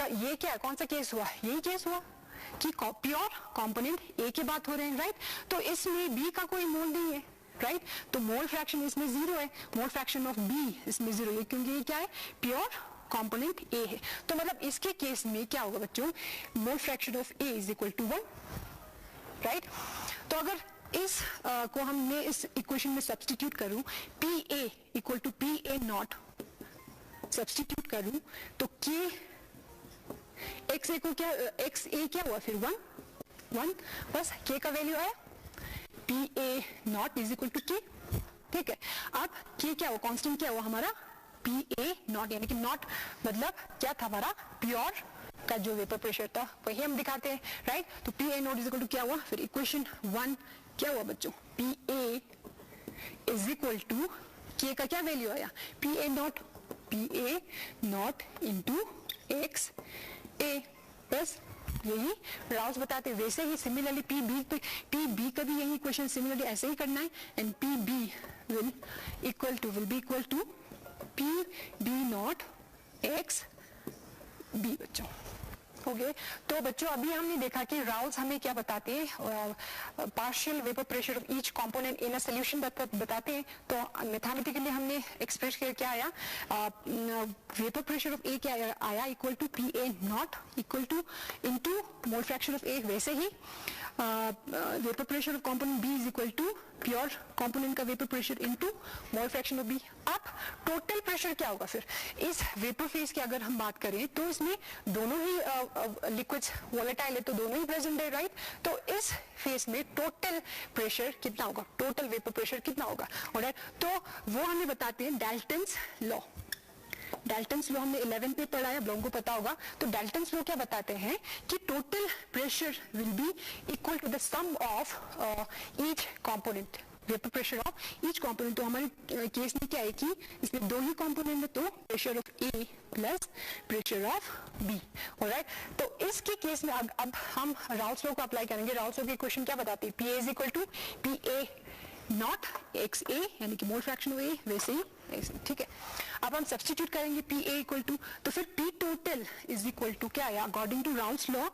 इसका ये क्या है, कौन सा केस हुआ, यही केस हुआ कि प्योर कंपोनेंट ए की बात हो रहे हैं, राइट। तो इसमें बी का कोई मोल नहीं है, राइट। तो मोल फ्रैक्शन इसमें 0 है, मोल फ्रैक्शन ऑफ बी इसमें 0 है, क्योंकि ये क्या है, प्योर कंपोनेंट ए है। तो मतलब इसके केस में क्या होगा बच्चों, mole fraction of A is equal to 1, right. तो अगर इस को हमने इस इक्वेशन में सब्स्टिट्यूट करूं, P A equal to P A naught substitute करूं, तो के एक्स ए को क्या, एक्स ए क्या हुआ फिर 1 बस, के का वैल्यू आया, P A naught is equal to K, ठीक है। अब के क्या हुआ, कांस्टेंट क्या हुआ हमारा, पी ए नॉट, यानी कि नॉट मतलब क्या था हमारा, प्योर का जो वेपर प्रेशर था वही हम दिखाते हैं, राइट। तो P A naught is equal to क्या हुआ, फिर इक्वेशन 1 क्या हुआ बच्चों, P A is equal to के का क्या वैल्यू आया, P A naught into X A, बस यही राउस बताते हैं। वैसे ही सिमिलरली पी बी का भी यही इक्वेशन सिमिलरली ऐसे ही करना है, and P B will be equal to P B naught X B बच्चों, हो गए। तो बच्चों अभी हमने देखा कि राउस हमें क्या बताते हैं, partial vapour pressure of each component in a solution बताते हैं। तो मैथमेटिकली हमने एक्सप्रेस किया क्या आया, वेपर प्रेशर ऑफ ए क्या आया, equal to P A naught equal to into mole fraction of A, वैसे ही vapour pressure of component B is equal to pure component का vapour pressure into mole fraction of B. अब total pressure क्या होगा फिर इस vapour phase की अगर हम बात करें, तो इसमें दोनों ही लिक्विड्स वोलेटाइल है, तो दोनों ही प्रेजेंट है, राइट। तो इस फेज में टोटल प्रेशर कितना होगा, टोटल वेपर प्रेशर कितना होगा, ऑलराइट। तो वो हमें बताते हैं डाल्टन्स लॉ। डाल्टन्स लॉ हमने 11 पे पढ़ा है, आप लोगों को पता होगा। तो डाल्टन्स लॉ क्या बताते हैं कि total pressure will be equal to the sum of each component, vapour pressure of each component. तो हमारे केस में क्या है कि इसमें दो ही कंपोनेंट है, तो pressure of A plus pressure of B, alright. तो इसके केस में अब हम राउस लॉ को अप्लाई करेंगे। राउस लॉ की इक्वेशन क्या बताती है, P A is equal to P A naught X A, यानी कि मोल फ्रैक्शन ऑफ ए, वैसे ही ठीक है। अब हम सब्स्टिट्यूट करेंगे पी ए इक्वल टू, तो फिर P total is equal to क्या आया, according to Raoult's law,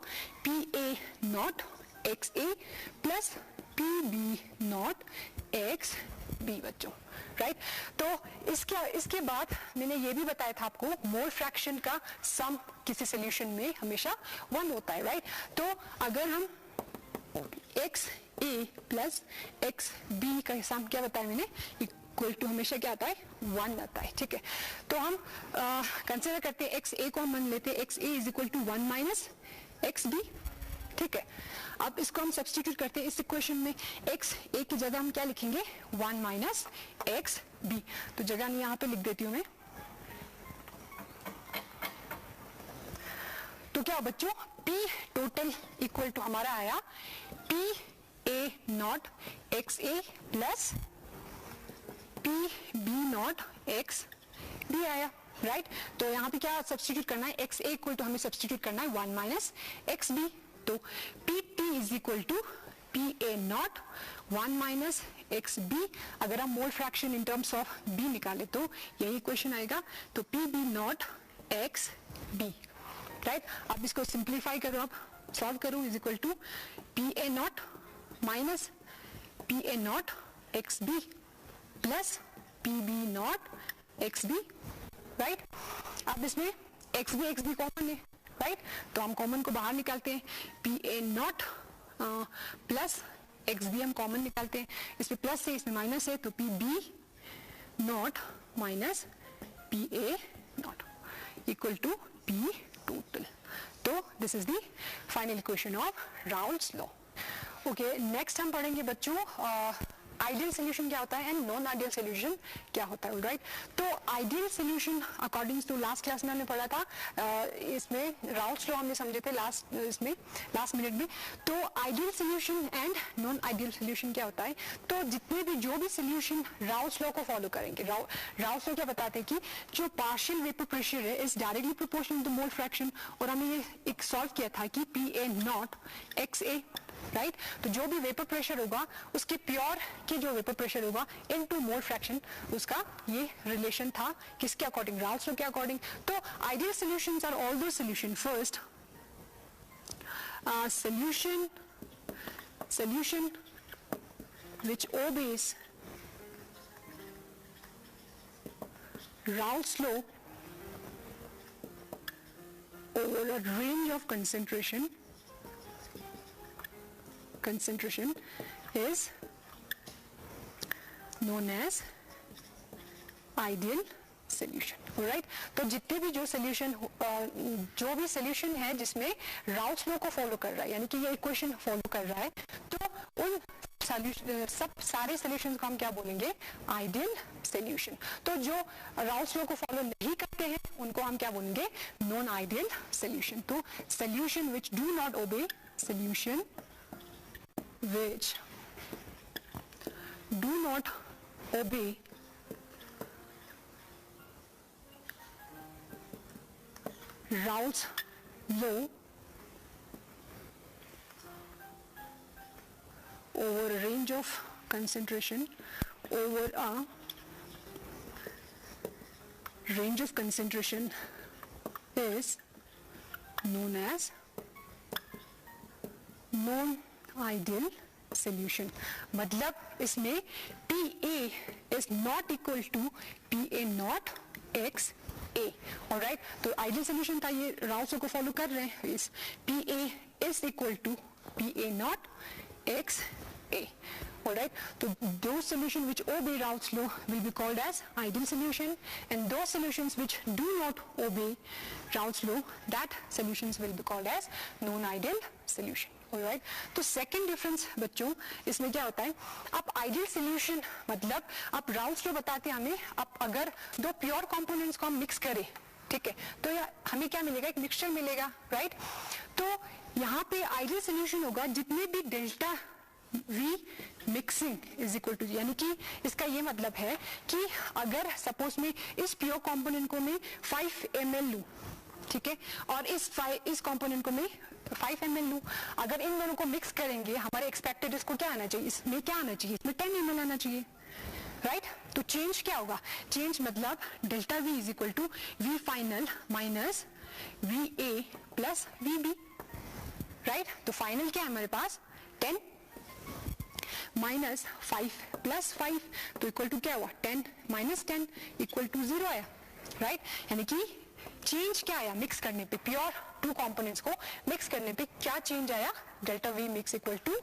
P A naught X A plus P B naught X B बच्चों, राइट। तो इसके बाद मैंने ये भी बताया था आपको, मोल फ्रैक्शन का सम किसी सोल्यूशन में हमेशा 1 होता है, राइट। तो अगर हम x A plus X B का सम क्या बताया मैंने, इक्वल टू हमेशा क्या आता है, 1 आता है, ठीक है। तो हम कंसिडर करते हैं एक्स ए को, हम मान लेते हैं X A is equal to 1 minus X B, ठीक है। अब इसको हम सब्स्टिट्यूट करते हैं इस इक्वेशन में, एक्स ए की जगह हम क्या लिखेंगे, 1 माइनस एक्स बी। तो जगह नहीं यहाँ पे लिख देती हूँ मैं। तो क्या बच्चों, P टोटल इक्वल टू हमारा आया P A naught X A plus P B naught X B आया, राइट। तो यहाँ पे क्या सब्स्टिट्यूट करना है, एक्स ए इक्वल टू हमें सब्स्टिट्यूट करना है 1 माइनस एक्स बी। तो P T is equal to P A naught 1 minus X B. अगर हम mole fraction in terms of B निकाले तो यही इक्वेशन आएगा, तो P B naught X B, right. अब इसको सिंप्लीफाई करो, अब सॉल्व करो, is equal to P A naught minus P A naught X B plus P B naught X B, right. अब इसमें एक्स बी कॉमन है, राइट। तो हम कॉमन को बाहर निकालते हैं, P A naught plus X B हम कॉमन निकालते हैं, इसमें प्लस है इसमें माइनस है, तो P B naught minus P A naught equal to P total. तो this is the final equation of Raoult's law. Okay, next हम पढ़ेंगे बच्चों आइडियल सोल्यूशन क्या होता है एंड नॉन आइडियल सोल्यूशन क्या होता है, राइट। तो ideal solution according to last class में हमने पढ़ा था, इसमें राउल्स लॉ हमने समझे थे लास्ट मिनट में। तो ideal solution and non ideal solution क्या होता है, तो जितने भी जो भी सोल्यूशन राउल्स लॉ को फॉलो करेंगे, राउल्स लॉ क्या बताते हैं कि जो पार्शियल वेपर प्रेशर है is directly proportional to mole fraction. और हमने ये एक सॉल्व किया था कि P A naught X A right तो जो भी वेपर प्रेशर होगा उसके प्योर के जो वेपर प्रेशर होगा इनटू मोल फ्रैक्शन, उसका ये रिलेशन था किसके अकॉर्डिंग, राउल्स लॉ के अकॉर्डिंग. तो आइडियल सॉल्यूशंस आर ऑल दो solution first solution which obeys Raoult's law over a range of concentration is known as ideal solution. Alright? तो जितने भी जो भी सोल्यूशन है जिसमें राउल्ट्स लॉ को फॉलो कर रहा है, यानी कि ये इक्वेशन फॉलो कर रहा है, तो उन सारे सोल्यूशंस को हम क्या बोलेंगे, आइडियल सोल्यूशन. तो जो राउल्ट्स लॉ को फॉलो नहीं करते हैं उनको हम क्या बोलेंगे, नॉन आइडियल सोल्यूशन. तो solution which do not obey Raoult's law over a range of concentration is known as non-ideal solution. मतलब इसमें PA is not equal to PA not XA. Alright, तो आइडियल सोल्यूशन था ये, Raoult's law को follow कर रहे हैं, इस PA is equal to PA not XA. Alright, so those solutions which obey Raoult's law will be called as ideal solution, and those solutions which do not obey Raoult's law, that solutions will be called as non-ideal solution. Alright, तो second difference बच्चों इसमें क्या होता है, अब ideal solution मतलब अब Raoult's law बताते हैं हमें, अब अगर दो pure components को हम mix करें, ठीक है, तो हमें क्या मिलेगा, एक मिक्सचर मिलेगा, राइट. तो यहाँ पे आइडियल सोल्यूशन होगा जितने भी delta V mixing is equal to, यानी कि इसका ये मतलब है कि अगर सपोज में इस प्योर कंपोनेंट को मैं 5 ml लूं, ठीक है, और इस कंपोनेंट को मैं 5 ml लूं, अगर इन दोनों को मिक्स करेंगे हमारे एक्सपेक्टेड इसको क्या आना चाहिए, इसमें क्या आना चाहिए, इसमें 10 ml आना चाहिए, राइट. तो चेंज क्या होगा, चेंज मतलब delta V is equal to V final minus V A plus V B, right. तो फाइनल क्या है हमारे पास 10 माइनस 5 प्लस 5, तो इक्वल टू क्या हुआ 10 माइनस 10 इक्वल टू 0 आया, राइट. यानी कि चेंज क्या आया मिक्स करने पे, प्योर टू कंपोनेंट्स को मिक्स करने पे क्या चेंज आया, delta V mix equal to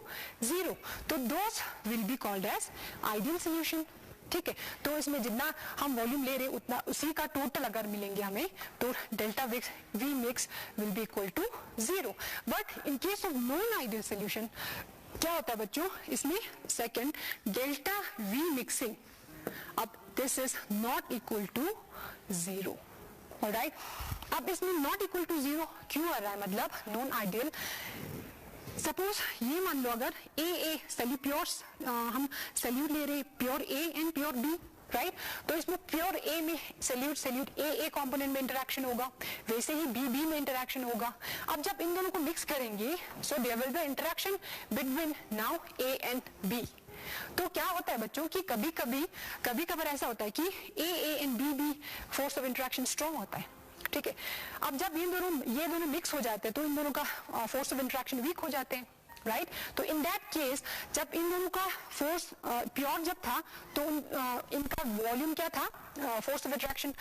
0. तो those will be called as ideal solution, ठीक है. तो इसमें जितना हम वॉल्यूम ले रहे उतना उसी का टोटल अगर मिलेंगे हमें, तो delta V mix will be equal to 0. But in case of non ideal solution क्या होता है बच्चों, इसमें सेकंड डेल्टा वी मिक्सिंग, अब this is not equal to 0. Alright, अब इसमें नॉट इक्वल टू 0 क्यों आ रहा है, मतलब नॉन आइडियल. सपोज ये मान लो अगर ए प्योर हम सल्यूट ले रहे pure A and pure B, right. तो इसमें प्योर ए में सल्यूट ए कंपोनेंट में इंटरेक्शन होगा, वैसे ही बी में इंटरेक्शन होगा. अब जब इन दोनों को मिक्स करेंगे so there will be interaction between now A and B. तो क्या होता है बच्चों कि कभी कभार ऐसा होता है कि A and B force of interaction strong होता है, ठीक है. अब जब ये दोनों मिक्स हो जाते हैं तो इन दोनों का फोर्स ऑफ इंटरेक्शन वीक हो जाते हैं, राइट. तो इन दैट केस जब इन दोनों का फोर्स प्योर जब था तो इनका वॉल्यूम क्या था, फोर्स ऑफ इंटरेक्शन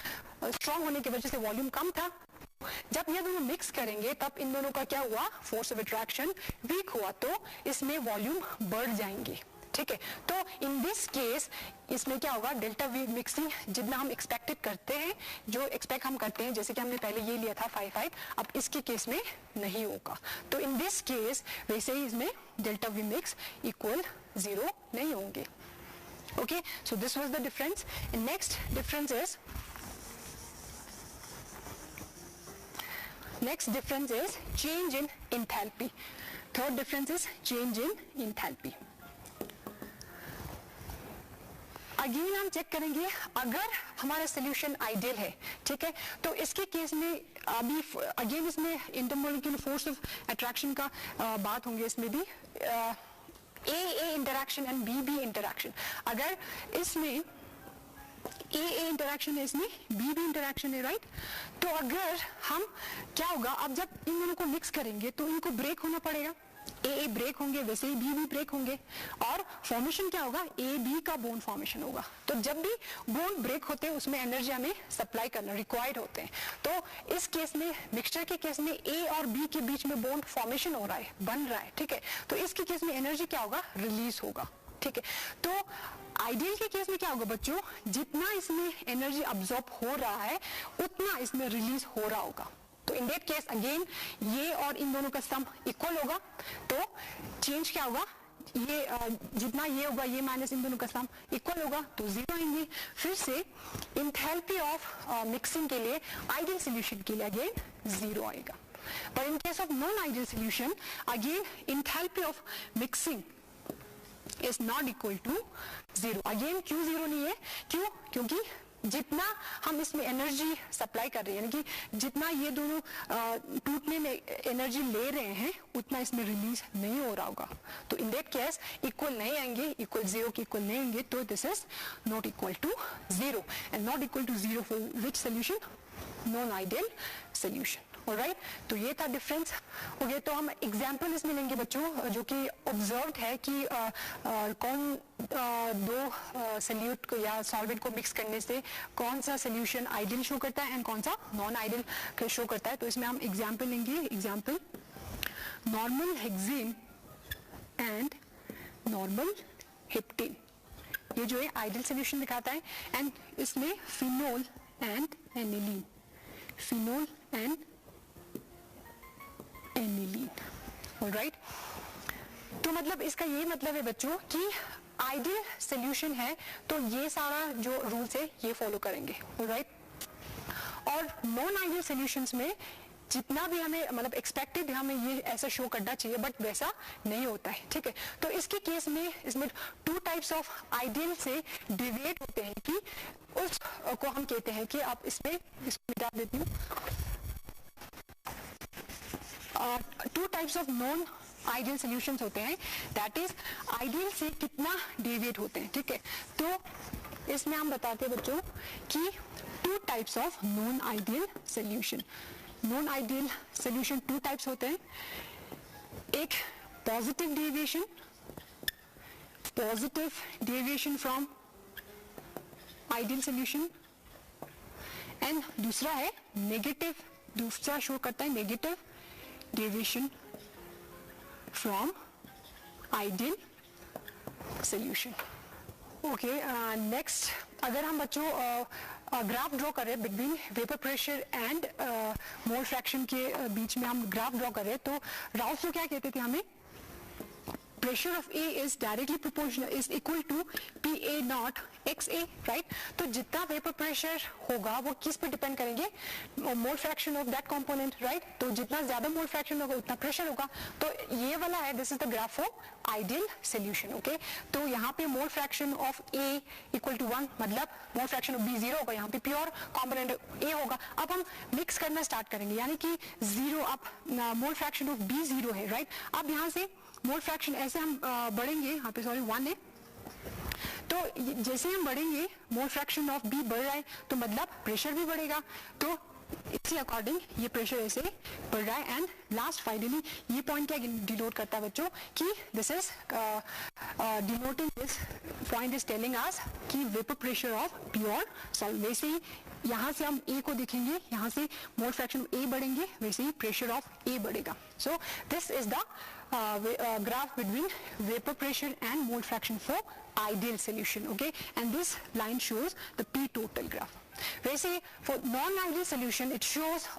स्ट्रॉन्ग होने की वजह से वॉल्यूम कम था. जब ये दोनों मिक्स करेंगे तब इन दोनों का क्या हुआ, फोर्स ऑफ इंटरेक्शन वीक हुआ, तो इसमें वॉल्यूम बढ़ जाएंगे, ठीक है. तो इन दिस केस इसमें क्या होगा, डेल्टा वी मिक्सिंग जितना हम एक्सपेक्टेड करते हैं, जो एक्सपेक्ट हम करते हैं, जैसे कि हमने पहले ये लिया था 5, अब इसके केस में नहीं होगा. तो इन दिस केस वैसे ही इसमें डेल्टा वी मिक्स इक्वल 0 नहीं होंगे. Okay, so this was the difference. Next difference is change in enthalpy. Third difference is change in enthalpy. Again हम चेक करेंगे अगर हमारा सोल्यूशन आइडियल है, ठीक है, तो इसके केस में अभी अगेन इसमें इंटरमोलिक्यूलर फोर्स ऑफ अट्रैक्शन का बात होंगे इसमें भी, ए इंटरैक्शन एंड बी इंटरैक्शन। अगर इसमें ए इंटरैक्शन है, इसमें बी इंटरैक्शन है, राइट। तो अगर हम क्या होगा, अब जब इन दोनों को मिक्स करेंगे तो इनको ब्रेक होना पड़ेगा, ए ब्रेक होंगे, वैसे ही बी ब्रेक होंगे, और फॉर्मेशन क्या होगा, ए बी का बोन फॉर्मेशन होगा। तो जब भी बोन ब्रेक होते हैं उसमें एनर्जी हमें सप्लाई करना रिक्वायर्ड होते हैं। तो इस केस में, मिक्सचर के केस में ए और बी के बीच में बोन फॉर्मेशन हो रहा है, बन रहा है, ठीक है। तो इसके केस में एनर्जी क्या होगा, रिलीज होगा, ठीक है। तो आइडियल के केस में क्या होगा बच्चों, जितना इसमें एनर्जी अब्सॉर्ब हो रहा है उतना इसमें रिलीज हो रहा होगा। तो इन दैट केस अगेन ये और इन दोनों का सम इक्वल होगा, तो चेंज क्या होगा, ये जितना ये होगा ये माइनस इन दोनों का सम इक्वल होगा, तो जीरो आएंगे। फिर से इंथैल्पी ऑफ मिक्सिंग के लिए, आइडियल सॉल्यूशन के लिए अगेन जीरो आएगा। पर इन case of non ideal solution again enthalpy of mixing is not equal to zero। Again क्यों जीरो नहीं है, क्यों, क्योंकि जितना हम इसमें एनर्जी सप्लाई कर रहे हैं, यानी कि जितना ये दोनों टूटने में एनर्जी ले रहे हैं उतना इसमें रिलीज नहीं हो रहा होगा। तो इन दैट केस इक्वल नहीं आएंगे, इक्वल जीरो के इक्वल नहीं आएंगे, तो this is not equal to zero. And not equal to zero for which solution, non ideal solution. Alright, तो ये था डिफरेंस। ओके, तो हम एग्जांपल इसमें लेंगे बच्चों, जो कि ऑब्जर्व्ड है कि कौन दो सॉल्यूट को या सॉल्वेंट को मिक्स करने से कौन सा सोल्यूशन आइडियल शो करता है एंड कौन सा नॉन आइडियल शो करता है। तो इसमें हम एग्जांपल लेंगे, example normal hexane and normal heptane. ये जो है आइडियल सोल्यूशन दिखाता है, एंड इसमें phenol and aniline, phenol and aniline. Alright, तो मतलब इसका ये मतलब है बच्चों कि आइडियल सोल्यूशन है तो ये सारा जो रूल्स है ये फॉलो करेंगे। ऑलराइट, और नॉन आइडियल सोल्यूशंस में जितना भी हमें मतलब एक्सपेक्टेड हमें ये ऐसा शो करना चाहिए, बट वैसा नहीं होता है, ठीक है। तो इसके केस में इसमें टू टाइप्स ऑफ आइडियल से डिविएट होते हैं कि उस को हम कहते हैं कि आप इसमें इसको मिटा देती हूँ, two types of non ideal solutions होते हैं, दैट इज आइडियल से कितना डेविएट होते हैं, ठीक है। तो इसमें हम बताते हैं बच्चों कि two types of non ideal solution. Non ideal solution two types होते हैं, एक positive deviation, positive deviation from ideal solution, and दूसरा है नेगेटिव, दूसरा शो करता है negative deviation from ideal solution. Okay, next अगर हम बच्चों ग्राफ ड्रॉ कर रहे हैं between vapour pressure and mole fraction के बीच में हम ग्राफ ड्रॉ कर रहे हैं, तो राउथ को क्या कहते थे हमें, pressure of A is directly proportional is equal to PA naught XA, right? तो जितना वेपर प्रेशर होगा वो किस पे डिपेंड करेंगे, मोल fraction of that component, right. तो जितना ज्यादा मोल फ्रैक्शन होगा उतना प्रेशर होगा। तो ये वाला है, this is the graph of ideal solution. Okay, तो यहाँ पे mole fraction of A equal to 1, मतलब मोल फ्रैक्शन ऑफ B 0 होगा, यहाँ पे प्योर कंपोनेंट A होगा। अब हम मिक्स करना स्टार्ट करेंगे, यानी कि 0, अब मोल फ्रैक्शन ऑफ B 0 है, राइट। अब यहाँ से मोल फ्रैक्शन ऐसे हम बढ़ेंगे, यहाँ पे सॉरी 1 है, तो जैसे हम बढ़ेंगे मोल फ्रैक्शन ऑफ B बढ़ रहा है तो मतलब प्रेशर भी बढ़ेगा, तो इसी अकॉर्डिंग ये प्रेशर ऐसे बढ़ रहा है। एंड लास्ट फाइनली ये पॉइंट क्या डिनोट करता है बच्चों कि this is denoting, this point is telling us कि vapour pressure of pure solvent. वैसे ही यहाँ से हम A को देखेंगे, यहाँ से मोल फ्रैक्शन A बढ़ेंगे, वैसे ही प्रेशर ऑफ A बढ़ेगा। So this is the graph between vapor pressure and mole fraction for ideal solution, okay, and this line shows the P total graph. वैसे for non-ideal solution it shows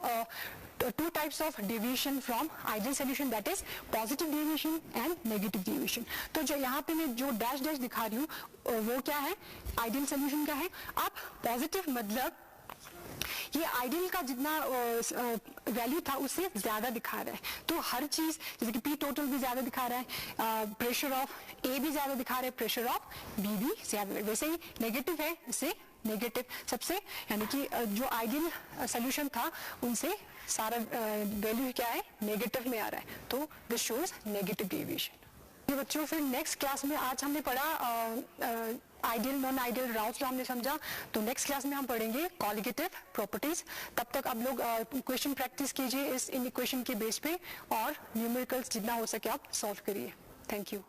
two types of deviation from ideal solution, that is positive deviation and negative deviation. तो जो यहाँ पे मैं जो dash dash दिखा रही हूँ वो क्या है, आइडियल सोल्यूशन का है। अब पॉजिटिव मतलब ये आइडियल का जितना वैल्यू था उससे ज्यादा दिखा रहा है, तो हर चीज जैसे कि P टोटल भी ज्यादा दिखा रहा है, प्रेशर ऑफ A भी ज्यादा दिखा रहा है, प्रेशर ऑफ B भी ज्यादा। वैसे ही नेगेटिव है, इससे नेगेटिव सबसे, यानी कि जो आइडियल सोल्यूशन था उनसे सारा वैल्यू क्या है, नेगेटिव में आ रहा है, तो दिस शोज नेगेटिव डेविएशन। ये बच्चों फिर नेक्स्ट क्लास में आज हमने पढ़ा आइडियल नॉन आइडियल राउंड्स हमने समझा, तो नेक्स्ट क्लास में हम पढ़ेंगे कॉलिगेटिव प्रॉपर्टीज। तब तक आप लोग क्वेश्चन प्रैक्टिस कीजिए इस इन इक्वेशन के बेस पे और न्यूमेरिकल्स जितना हो सके आप सॉल्व करिए। Thank you.